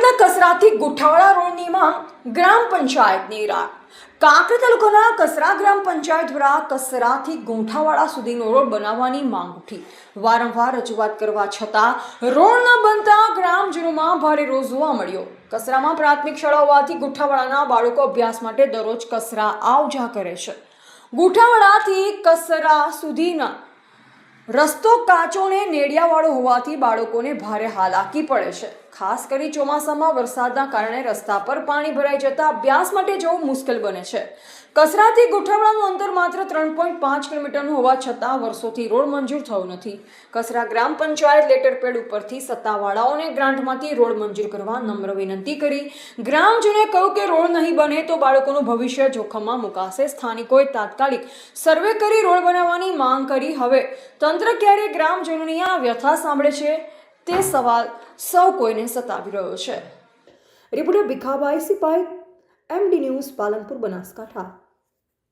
કાંકરેજના કસરાથી ગુઠાવાડા રોડની માંગ ગ્રામ પંચાયતની રાહ. કાંકરેજ તાલુકાના કસરા ગ્રામ પંચાયત દ્વારા કસરાથી ગુંઠાવાડા સુધીનો રોડ બનાવવાની માંગ ઉઠી. વારંવાર રજૂઆત કરવા છતાં રોડ ન બનતા ગ્રામજનોમાં ભારે રોષ જોવા મળ્યો. કસરામાં પ્રાથમિક શાળા હોવાથી ગુઠાવાડાના બાળકો અભ્યાસ માટે દરરોજ કસરા આવ જા કરે છે. ગુઠાવાડાથી કસરા સુધીના રસ્તો કાચો ને નેડિયાવાળો હોવાથી બાળકોને ભારે હાલાકી પડે છે. ખાસ કરી ચોમાસામાં વરસાદના કારણે રસ્તા પર પાણી ભરાઈ જતા અભ્યાસ માટે જવું મુશ્કેલ બને છે. કસરાથી ગુઠાવાડાનું અંતર માત્ર 3.5 કિલોમીટરનું હોવા છતાં વર્ષોથી રોડ મંજૂર થયો નથી. કસરા ગ્રામ પંચાયત લેટરપેડ ઉપરથી સત્તાવાળાઓને ગ્રાન્ટમાંથી રોડ મંજૂર કરવા નમ્ર વિનંતી કરી. ગ્રામજનોએ કહ્યું કે રોડ નહીં બને તો બાળકોનું ભવિષ્ય જોખમમાં મુકાશે. સ્થાનિકોએ તાત્કાલિક સર્વે કરી રોડ બનાવવાની માંગ કરી. હવે તંત્ર ક્યારે ગ્રામજનોની આ વ્યથા સાંભળે છે તે સવાલ સૌ કોઈને સતાવી રહ્યો છે. Reporter Bhikhabhai Sipai, MD news, Palanpur, Banaskantha.